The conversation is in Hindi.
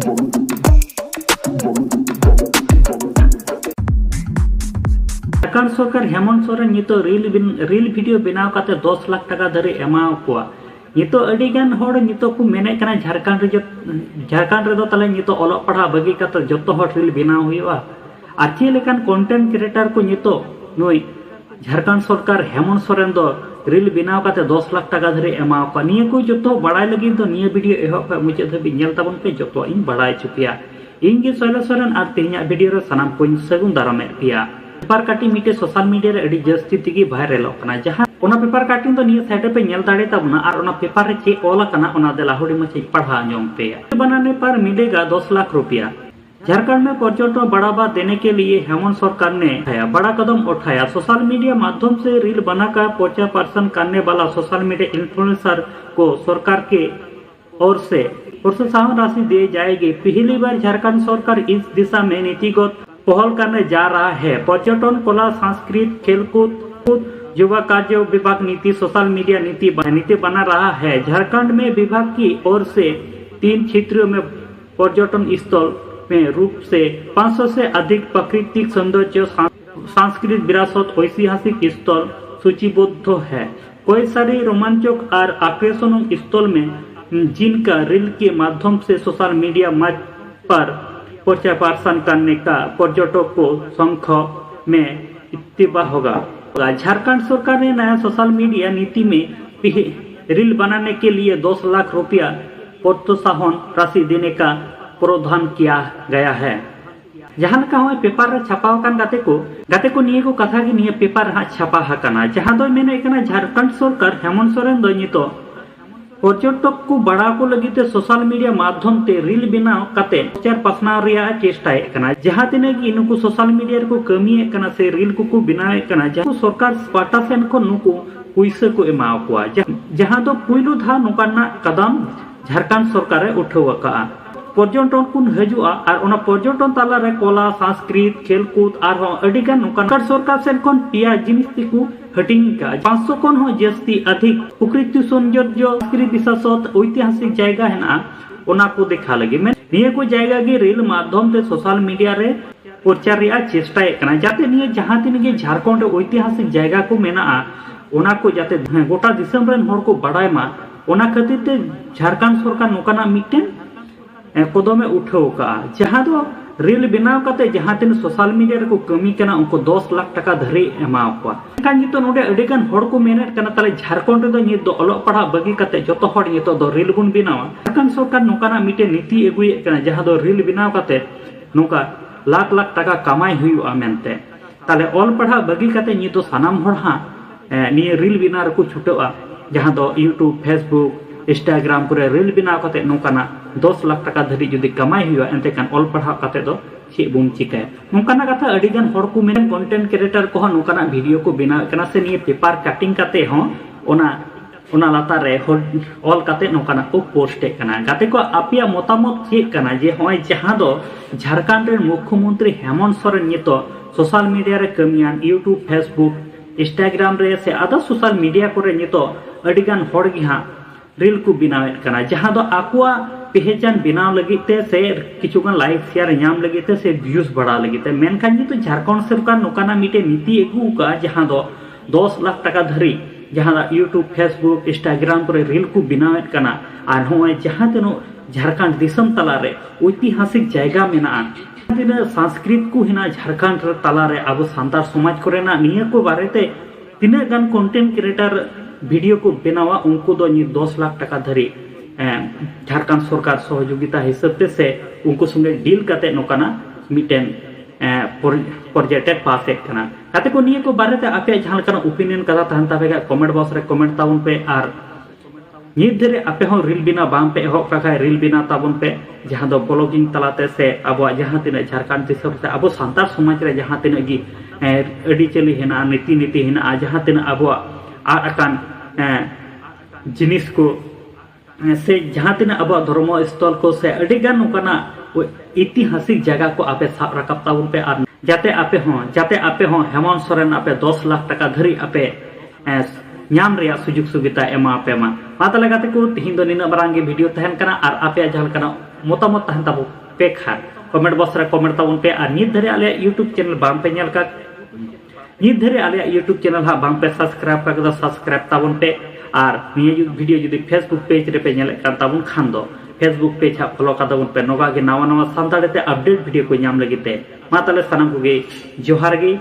झारखंड सरकार हेमंत सोरेन नितो रील वीडियो बनाव काते 10 लाख टाका धरे एमाव कोआ नितो अडिगान होड़ नितो को मेने कना झारखंड रे दो तले नितो ओलो पढ़ा बगी काते जतो होड़ रील बनाव हुआ आर चे लेकान कंटेंट क्रिएटर को नितो नुई झारखंड सरकार हेमंत सोरेन दो रील बनाव काते 10 लाख टाका धरे एमाव कोआ निया को जतो बड़ाई लगी तो निया वीडियो एहो पे मुझे धबी नेल ताबन पे जतो इन बड़ाई चुकिया इंगे सोले सोरेन आर तेहिया वीडियो रे सनाम कोइन सगुन दारामे पिया पेपर काटिंग मिटे सोशल मीडिया रे अडी जस्ती तिगी वायरल ओकना जहां ओना पेपर काटिंग तो निया साइड पे नेल दाड़े ताबना और ओना पेपर रे चे ओल कना ओना दे लाहुडी मचे पढ़ा अंजम पे बनाने पर मिलेगा 10 लाख रुपया। झारखंड में पर्यटन बढ़ावा देने के लिए हेमंत सरकार ने बड़ा कदम उठाया। सोशल मीडिया माध्यम से रील बनाकर प्रचार करने वाला सोशल मीडिया इन्फ्लुएंसर को सरकार के ओर से प्रोत्साहन राशि दी जाएगी। पहली बार झारखंड सरकार इस दिशा में नीतिगत पहल करने जा रहा है। पर्यटन, कला, संस्कृति, खेलकूद, युवा कार्य विभाग नीति, सोशल मीडिया नीति बना रहा है। झारखंड में विभाग की ओर से 3 क्षेत्रों में पर्यटन स्थल में रूप से 500 से अधिक प्राकृतिक सौंदर्य, सांस्कृतिक विरासत, ऐतिहासिक स्थल सूचीबद्ध है। कई सारे रोमांचक और आकर्षक स्थल में जिनका रील के माध्यम से सोशल मीडिया मंच पर प्रचार करने का पर्यटक को संख्या में इत्तिबा होगा। झारखंड सरकार ने नया सोशल मीडिया नीति में रील बनाने के लिए 10 लाख रुपया प्रोत्साहन राशि देने का प्रावधान किया गया है। जहां का हमें पेपर छापाव कान गाते को निये को कथा की निये पेपर छापा हकना जहां दो मेने कना झारखंड सरकार हेमंत सोरेन दो नितो पर्यटक को बढ़ा को लगी सोशल मीडिया माध्यम ते रील बनाव काते प्रचार पसनाव रिया चेष्टा कना जहां तिने की नुकु सोशल मीडिया को कमी कना से रील को बनावे कना जहां सरकार पाटा सेन को नुकु पैसा को एमाव कोआ जहां दो पुइलु धा नुकाना कदम झारखंड सरकार उठाव का पर्यटन को हजुआ और ओना पर्यटन ताला रे कला, संस्कृति, खेलकूद और अडिगान नुकान सरकार सेन कोन पिया जिनिस को हटिंग का 500 कोन हो जस्ती अधिक प्रकृति सौंदर्य, संस्कृति विरासत, ऐतिहासिक जगह है ओना को देखा लगे मैं निये को जगह के रील माध्यम से सोशल मीडिया रे प्रचार रिया चेष्टा कना जाते निये जहां तिन के झारखंड रे ऐतिहासिक जगह को मेना ओना को जाते गोटा दिसम रेन होर को बड़ाय मा ओना खातिर ते झारखंड सरकार नोकाना मिटन कदमे उठाव का जहां दो रील बनाव काते जहां तीन सोशल मीडिया रे को कमी कना उनको 10 लाख टाका धरे एमाव को कान नितो नोडे अडिगान होड़ को मेनेट कना ताले झारखंड रे दो नित दो ओलो पढ़ा बगी काते जतो होड़ नितो दो रील बुन बनावा झारखंड सरकार नोकाना मिटे नीति एगुए कना जहां दो रील बनाव काते नोका लाख लाख टाका कमाई हुआ मेनते ताले ओल पढ़ा बगी काते नितो सानाम होड़ हा निये रील बनाव रे को छुटोआ जहां दो यूट्यूब, फेसबुक, इंस्टाग्राम को रील बनाव काते नोकाना 10 लाख टाका धरी जुदी कमाई हुआ एंते कान ऑल पढ़ाव काते दो चे बुम चिकाय नोकाना कथा अडिगान होड़ को मेन कंटेंट क्रिएटर को नोकाना वीडियो को बनाव कना से निये पेपर कटिंग काते हो ओना लाता रे ऑल काते नोकाना को पोस्ट कना गाते को आपिया मतामत चे कना जे होय जहां दो झारखंड रे मुख्यमंत्री हेमंत सोरेन नितो सोशल मीडिया रे कमियान यूट्यूब, फेसबुक, इंस्टाग्राम रे से आदा सोशल मीडिया को रे नितो अडिगान होड़ गी हां रील को बनावे कना जहां दो आकुआ पहचान बनाव लगी ते से किछुगान लाइक शेयर नाम लगी ते से व्यूज बढ़ा लगी ते मेनखान जी तो झारखंड सरकार नोकाना मिटे नीति एगु का जहां दो 10 लाख टाका धरी जहां यूट्यूब, फेसबुक, इंस्टाग्राम पर रील को बनावे कना और होय जहां तेनो झारखंड दिसम तला रे ऐतिहासिक जगह मेना तिना संस्कृति को हिना झारखंड तला रे अब सांतार समाज कोरेना निया को बारेते तिना गान कंटेंट क्रिएटर वीडियो को बनावा उनको दो 10 लाख टाका धरी झारखंड सरकार सहयोगिता हिसाब से उनको संगे डील काते नोकाना मिटेन प्रोजेक्ट पास कना काते को निये को बारे आपे जहां लकना ओपिनियन कदा तहन ताबेगा कमेंट बॉक्स रे कमेंट ताबन पे और नित धरे आपे हो रील बिना बाम पे हो का रील बिना ताबन पे जहां दो ब्लॉगिंग तलाते से अब जहां तिना झारखंड दिसम से अब सांतार समाज रे जहां तिना गी अडी चली हेना नीति हेना जहां तिना अब आकान जिनिस को से जहां तीन अब धर्म स्थल को से अडिगान नोकाना ऐतिहासिक जगह को आपे साब रकाब ताबन पे और जाते आपे हो हेमंत सोरेन आपे 10 लाख टाका धरी आपे नाम रे सुजुग सुविधा एमा पे मा ताले गाते को तिहिन दो निना बरांगे वीडियो तहन कना और आपे जहां कना मतामत तहन ताबो पे खान कमेंट बॉक्स रे कमेंट ताबन पे और नित धरे आले यूट्यूब चैनल बांग पे नेल का नित धरे आले यूट्यूब चैनल हा बांग पे सब्सक्राइब का सब्सक्राइब ताबन पे और निये वीडियो जुदी फेसबुक पेज रे पे नेल कान ताबन खान दो फेसबुक पेज हा फॉलो का ताबन पे नोगा के नवा नवा सानताड़े ते अपडेट वीडियो को नाम लगिते मा ताले सनम को गे जोहार गे